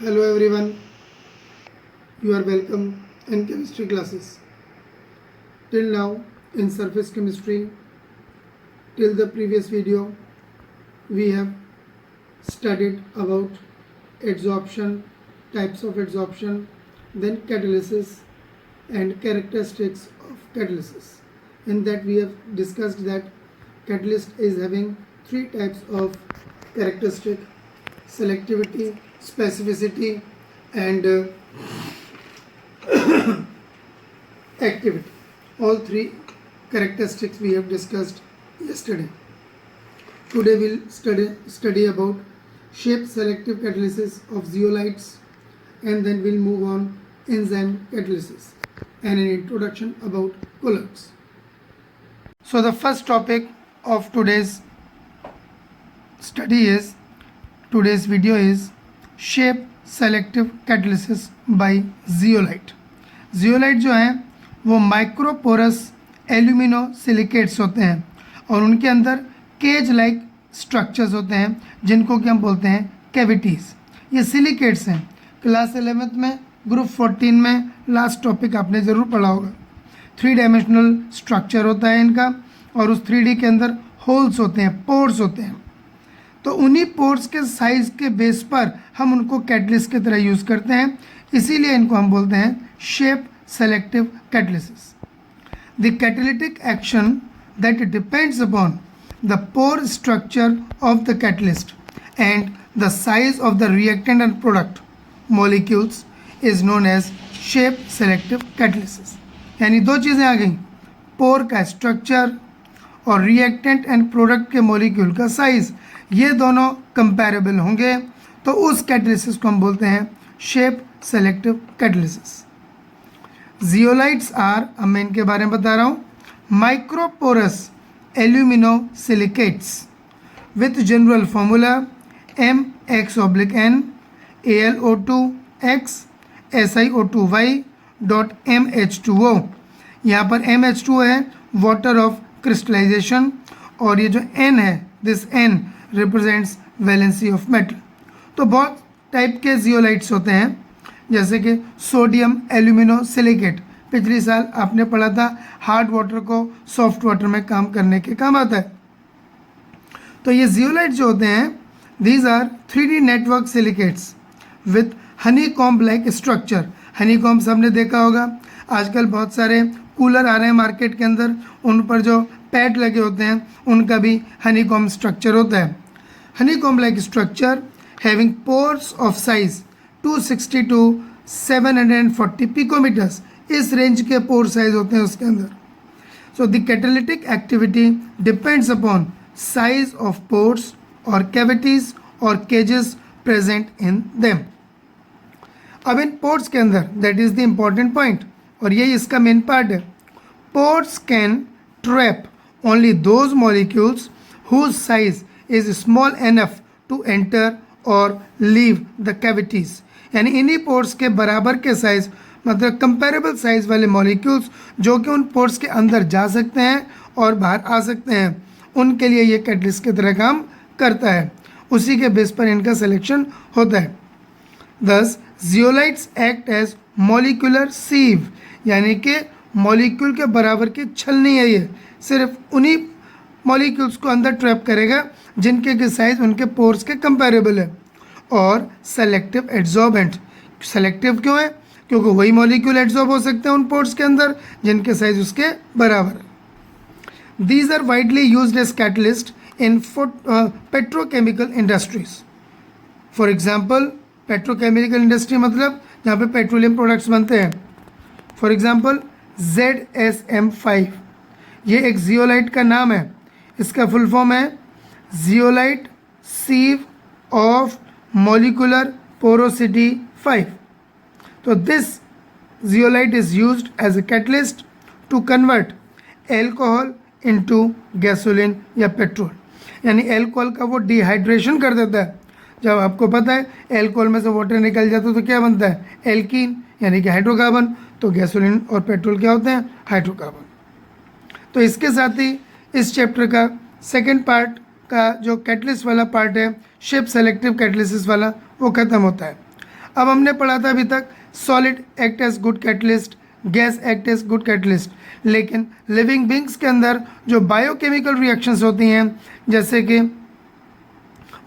Hello everyone, you are welcome in chemistry classes. Till now in surface chemistry, till the previous video, we have studied about adsorption, types of adsorption, then catalysis and characteristics of catalysis. In that we have discussed that catalyst is having three types of characteristic: selectivity, specificity and activity. All three characteristics we have discussed yesterday. Today we'll study about shape selective catalysis of zeolites, and then we'll move on enzyme catalysis and an introduction about colloids. So the first topic of today's video is shape selective catalysis by zeolite. zeolite जो हैं वो microporous alumino silicates होते हैं और उनके अंदर cage like structures होते हैं जिनको कि हम बोलते हैं कैविटीज़. ये सिलिकेट्स हैं. क्लास 11th में ग्रुप 14 में लास्ट टॉपिक आपने ज़रूर पढ़ा होगा. 3 डायमेंशनल स्ट्रक्चर होता है इनका और उस 3D के अंदर होल्स होते हैं, पोर्स होते हैं. तो उन्हीं पोर्स के साइज़ के बेस पर हम उनको कैटलिस्ट की तरह यूज़ करते हैं, इसीलिए इनको हम बोलते हैं shape selective catalysis. The catalytic action that depends upon the pore structure of the catalyst and the size of the reactant and product molecules is known as shape selective catalysis. यानी दो चीज़ें आ गई, पोर का structure और reactant and product के molecule का size, ये दोनों कंपैरेबल होंगे तो उस कैटलिसिस को हम बोलते हैं shape selective catalysis. Zeolites are, अब मैं इनके बारे में बता रहा हूँ, microporous alumino silicates with general formula MX/N AlO2X SiO2y.MH2O. यहाँ पर MH2O है वाटर ऑफ क्रिस्टलाइजेशन और ये जो N है, this N represents valency of metal. तो बहुत टाइप के जियोलाइट्स होते हैं, जैसे कि सोडियम एल्यूमिनो सिलिकेट. पिछले साल आपने पढ़ा था हार्ड वाटर को सॉफ्ट वाटर में काम करने के काम आता है. तो ये जियोलाइट जो होते हैं, these are 3D network silicates with honeycomb like structure. Honeycomb सबने देखा होगा, आजकल बहुत सारे कूलर आ रहे हैं मार्केट के अंदर, उन पर जो पैड लगे होते हैं उनका भी हनी कॉम्ब स्ट्रक्चर होता है. Honey comb like structure having pores of size 260 to 740 picometres. इस रेंज के पोर साइज होते हैं उसके अंदर. So the catalytic activity depends upon size of pores और कैविटीज और केजेस प्रेजेंट इन देम. अब इन पोर्स के अंदर, that is the important point और यही इसका मेन पार्ट है, pores can trap only those molecules whose size is small enough to enter और लीव द कैविटीज़. यानी इन्हीं पोर्स के बराबर के साइज, मतलब कंपेरेबल साइज वाले मॉलिक्यूल्स जो कि उन पोर्स के अंदर जा सकते हैं और बाहर आ सकते हैं, उनके लिए ये कैटलिस्ट की तरह काम करता है. उसी के बेस पर इनका सिलेक्शन होता है. दस जियोलाइट्स एक्ट एज मॉलिक्यूलर सीव, यानी कि मॉलिक्यूल के बराबर की छलनी है. ये सिर्फ उन्हीं मॉलिक्यूल्स को अंदर ट्रैप करेगा जिनके के साइज उनके पोर्स के कंपैरेबल है. और सेलेक्टिव एड्जॉर्बेंट, सेलेक्टिव क्यों है? क्योंकि वही मॉलिक्यूल एड्जॉर्ब हो सकते हैं उन पोर्स के अंदर जिनके साइज उसके बराबर है. These are widely used as catalyst in petrochemical industries. For example, petrochemical industry मतलब जहाँ पे पेट्रोलियम प्रोडक्ट्स बनते हैं. फॉर एग्जाम्पल ZSM5, ये एक जियोलाइट का नाम है. इसका फुल फॉर्म है zeolite sieve of molecular porosity 5. तो this zeolite is used as a catalyst to convert alcohol into gasoline या पेट्रोल. यानी एल्कोहल का वो डिहाइड्रेशन कर देता है. जब आपको पता है एल्कोहल में से वाटर निकल जाता है तो क्या बनता है? एल्कीन, यानी कि हाइड्रोकार्बन. तो गैसोलीन और पेट्रोल क्या होते हैं? हाइड्रोकार्बन. तो इसके साथ ही इस चैप्टर का सेकेंड पार्ट का जो कैटलिस्ट वाला पार्ट है, शेप सेलेक्टिव कैटलिसिस वाला, वो ख़त्म होता है. अब हमने पढ़ा था अभी तक solid act as good catalyst, gas act as good catalyst, लेकिन लिविंग बींग्स के अंदर जो बायोकेमिकल रिएक्शंस होती हैं, जैसे कि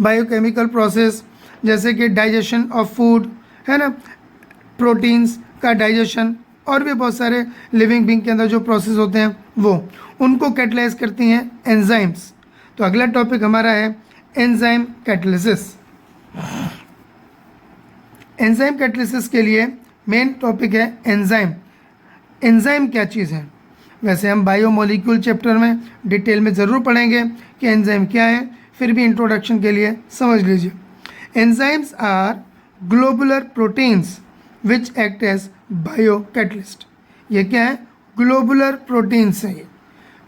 बायोकेमिकल प्रोसेस, जैसे कि डाइजेशन ऑफ फूड है ना, प्रोटीन्स का डाइजेशन, और भी बहुत सारे लिविंग बींग के अंदर जो प्रोसेस होते हैं वो उनको कैटलाइज करती हैं एंजाइम्स। तो अगला टॉपिक हमारा है एंजाइम कैटलिसिस। एंजाइम कैटलिसिस के लिए मेन टॉपिक है एंजाइम। एंजाइम क्या चीज़ है? वैसे हम बायोमोलिक्यूल चैप्टर में डिटेल में ज़रूर पढ़ेंगे कि एंजाइम क्या है, फिर भी इंट्रोडक्शन के लिए समझ लीजिए। Enzymes are globular proteins which act as biocatalyst. ये क्या है? ग्लोबुलर प्रोटीन्स है। ये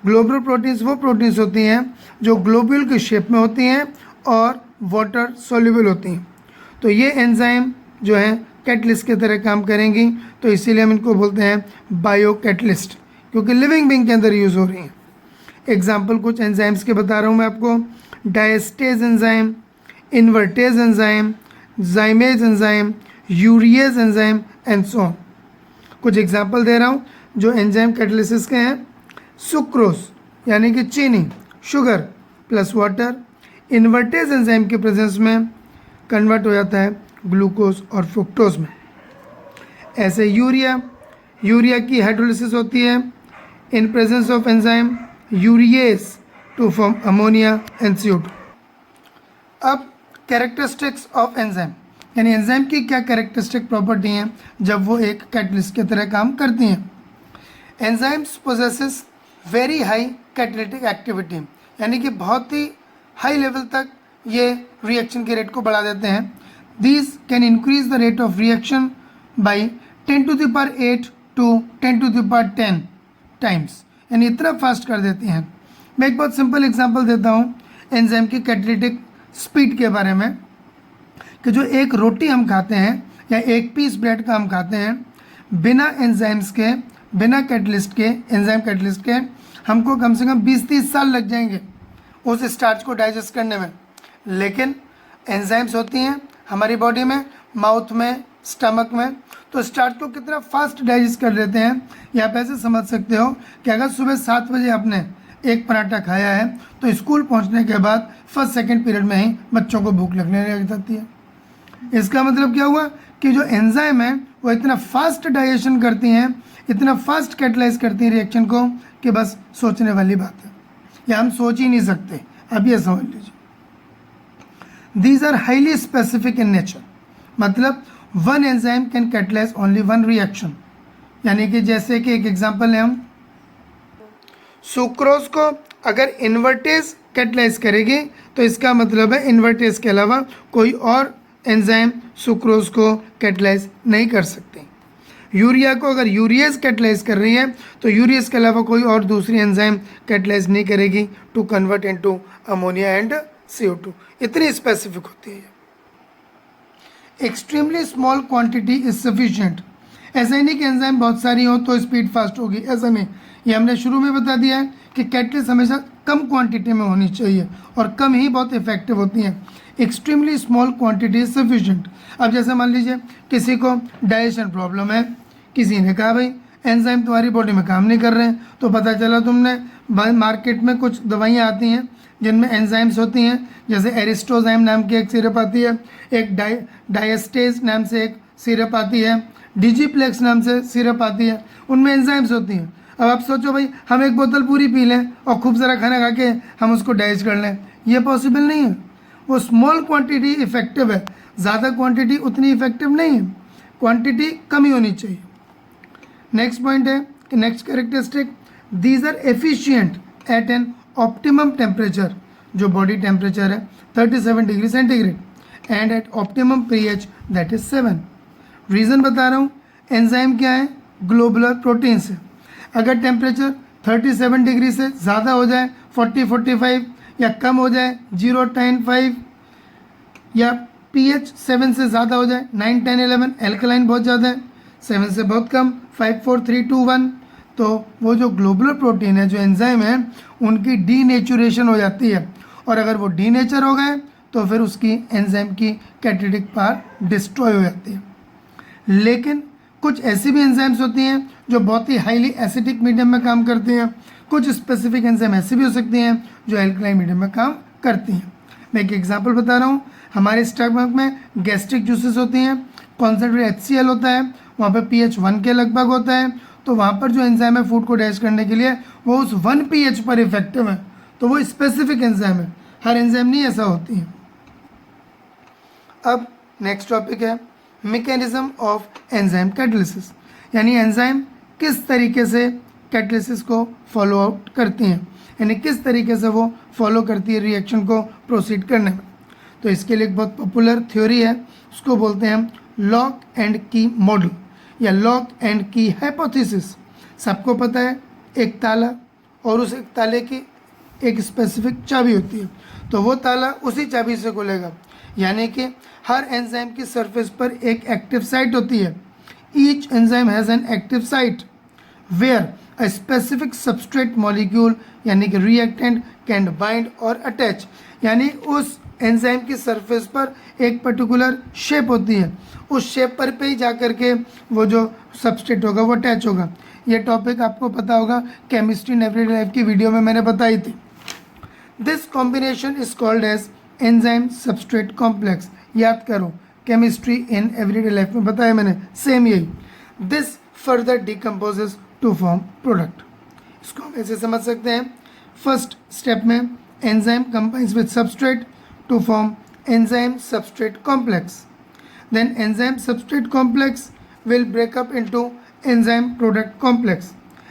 ग्लोबुलर प्रोटीन्स वो प्रोटीन्स होती हैं जो ग्लोब्यूल की शेप में होती हैं और वाटर सोल्यूबल होती हैं। तो ये एंजाइम जो है कैटलिस्ट की तरह काम करेंगी, तो इसीलिए हम इनको बोलते हैं बायोकैटलिस्ट, क्योंकि लिविंग बींग के अंदर यूज़ हो रही हैं। एग्जाम्पल कुछ एंजाइम्स के बता रहा हूँ मैं आपको। Diastase enzyme, invertase enzyme, जाइमेज enzyme, urease enzyme and so on. कुछ एग्जाम्पल दे रहा हूँ जो एंजाइम कैटलिसिस के हैं। सुक्रोज यानी कि चीनी, sugar plus water, invertase enzyme के प्रेजेंस में कन्वर्ट हो जाता है ग्लूकोज और फ्रुक्टोज में। ऐसे यूरिया की हाइड्रोलिसिस होती है in presence of enzyme urease to form ammonia and CO2। अब कैरेक्टरिस्टिक्स ऑफ एंजाइम, यानी एंजाइम की क्या कैरेक्टरिस्टिक प्रॉपर्टी हैं जब वो एक कैटलिस्ट की तरह काम करती हैं। Enzymes possesses very high catalytic activity, यानी कि बहुत ही हाई लेवल तक ये रिएक्शन के रेट को बढ़ा देते हैं। These can increase the rate of reaction by 10⁸ to 10⁻10 times, यानी इतना फास्ट कर देती हैं। मैं एक बहुत सिंपल एग्जांपल देता हूँ एंजाइम की कैटलिटिक स्पीड के बारे में, कि जो एक रोटी हम खाते हैं या एक पीस ब्रेड का हम खाते हैं, बिना एंजाइम्स के, बिना कैटलिस्ट के, एंजाइम कैटलिस्ट के हमको कम से कम 20-30 साल लग जाएंगे उस स्टार्च को डाइजेस्ट करने में। लेकिन एंजाइम्स होती हैं हमारी बॉडी में, माउथ में, स्टमक में, तो स्टार्च को कितना फास्ट डाइजेस्ट कर लेते हैं। या आप ऐसे समझ सकते हो कि अगर सुबह 7 बजे आपने एक पराठा खाया है तो स्कूल पहुंचने के बाद फर्स्ट सेकंड पीरियड में ही बच्चों को भूख लगने लग जाती है। इसका मतलब क्या हुआ कि जो एंजाइम है वो इतना फास्ट डाइजेशन करती हैं, इतना फास्ट कैटलाइज करती हैं रिएक्शन को कि बस सोचने वाली बात है, या हम सोच ही नहीं सकते। अब ये समझ लीजिए, these are highly specific in nature, मतलब one enzyme can catalyse only one reaction. यानी कि जैसे कि एक एग्जांपल है, हम सुक्रोज को अगर इन्वर्टेज कैटलाइज करेगी तो इसका मतलब है इन्वर्टेज के अलावा कोई और एंजाइम सुक्रोज को कैटलाइज नहीं कर सकती। यूरिया को अगर यूरिएज कैटलाइज कर रही है तो यूरिएज के अलावा कोई और दूसरी एंजाइम कैटलाइज नहीं करेगी to convert into ammonia and CO2। इतनी स्पेसिफिक होती है। Extremely small quantity is sufficient. ऐसा ही नहीं कि एंजाइम बहुत सारी हो तो स्पीड फास्ट होगी, ऐसा नहीं। ये हमने शुरू में बता दिया है कि कैटलिस्ट हमेशा कम क्वांटिटी में होनी चाहिए और कम ही बहुत इफेक्टिव होती हैं। Extremely small quantity is sufficient. अब जैसे मान लीजिए किसी को डाइजेशन प्रॉब्लम है, किसी ने कहा भाई एंजाइम तुम्हारी बॉडी में काम नहीं कर रहे हैं, तो पता चला तुमने मार्केट में कुछ दवाइयाँ आती हैं जिनमें एंजाइम्स होती हैं, जैसे एरिस्टोजाइम नाम की एक सिरप आती है, एक डायस्टेज नाम से एक सिरप आती है, डिजीप्लेक्स नाम से सिरप आती है, उनमें एंजाइम्स होती हैं। अब आप सोचो भाई हम एक बोतल पूरी पी लें और खूब सारा खाना खा के हम उसको डाइजेस्ट कर लें, ये पॉसिबल नहीं है। वो स्मॉल क्वांटिटी इफेक्टिव है, ज़्यादा क्वांटिटी उतनी इफेक्टिव नहीं है, क्वांटिटी कम ही होनी चाहिए। नेक्स्ट पॉइंट है कि next characteristic, these are efficient at an optimum temperature, जो बॉडी टेम्परेचर है 37 degree centigrade, and at optimum pH that is 7। Reason बता रहा हूँ, एंजाइम क्या है? ग्लोबुलर प्रोटीन्स है। अगर टेम्परेचर 37 डिग्री से ज़्यादा हो जाए, 40-45, या कम हो जाए 0.5, या pH 7 से ज़्यादा हो जाए, 9, 10, 11, एल्कलाइन बहुत ज़्यादा है, 7 से बहुत कम, 5, 4, 3, 2, 1, तो वो जो ग्लोबुलर प्रोटीन है, जो एंजाइम है, उनकी डीनेचुरेशन हो जाती है। और अगर वो डीनेचर हो गए तो फिर उसकी एंजाइम की कैटेलिटिक पावर डिस्ट्रॉय हो जाती है। लेकिन कुछ ऐसी भी एंजाइम्स होती हैं जो बहुत ही हाईली एसिडिक मीडियम में काम करती हैं। कुछ स्पेसिफिक एंजाइम ऐसी भी हो सकती हैं जो एल्कलाइन मीडियम में काम करती हैं। मैं एक एग्जांपल बता रहा हूँ, हमारे स्टमक में गैस्ट्रिक जूसेस होती हैं, कॉन्सेंट्रेट HCl होता है, वहाँ पे pH 1 के लगभग होता है, तो वहाँ पर जो एंजाइम है फूड को डाइजेस्ट करने के लिए वो उस 1 pH पर इफेक्टिव है, तो वो स्पेसिफिक एंजाइम है, हर एंजाइम नहीं ऐसा होती है। अब नेक्स्ट टॉपिक है मैकेनिज्म ऑफ एंजाइम कैटालिसिस, यानी एंजाइम किस तरीके से कैटालिसिस को फॉलो आउट करती हैं, यानी किस तरीके से वो फॉलो करती है रिएक्शन को प्रोसीड करने में। तो इसके लिए एक बहुत पॉपुलर थ्योरी है, उसको बोलते हैं लॉक एंड की मॉडल या लॉक एंड की हाइपोथेसिस। सबको पता है एक ताला और उस एक ताले की एक स्पेसिफिक चाबी होती है, तो वो ताला उसी चाबी से खुलेगा, यानी कि हर एंजाइम की सरफेस पर एक एक्टिव साइट होती है। Each enzyme has an active site where a specific substrate molecule यानी कि रिएक्टेंट कैन बाइंड और अटैच, यानी उस एंजाइम की सरफेस पर एक पर्टिकुलर शेप होती है, उस शेप पर पे ही जा करके वो जो सबस्ट्रेट होगा वो अटैच होगा। ये टॉपिक आपको पता होगा, केमिस्ट्री इन एवरीडे लाइफ की वीडियो में मैंने बताई थी। This combination is called as enzyme substrate complex. याद करो, केमिस्ट्री इन एवरीडे लाइफ में बताया मैंने, सेम यही। This further decomposes to form product. इसको हम ऐसे समझ सकते हैं, फर्स्ट स्टेप में enzyme combines with substrate to form enzyme substrate complex, then enzyme substrate complex will break up into enzyme product complex,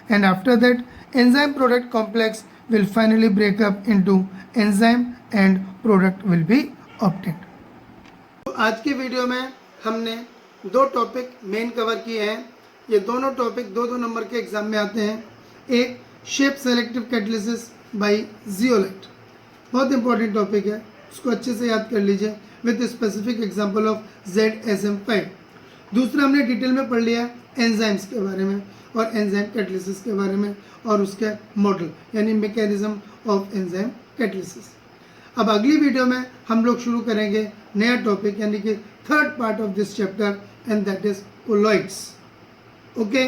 and after that enzyme product complex will finally break up into enzyme and product will be obtained। तो आज की video में हमने दो topic main cover किए हैं। ये दोनों टॉपिक दो नंबर के एग्जाम में आते हैं। एक shape selective catalysis by zeolite, बहुत इंपॉर्टेंट टॉपिक है, उसको अच्छे से याद कर लीजिए with specific example of ZSM5। दूसरा हमने डिटेल में पढ़ लिया एंजाइम्स के बारे में और एंजाइम कैटालिसिस के बारे में और उसके मॉडल यानी मैकेनिज्म ऑफ एंजाइम कैटालिसिस। अब अगली वीडियो में हम लोग शुरू करेंगे नया टॉपिक यानी कि third part of this chapter and that is colloids. Okay.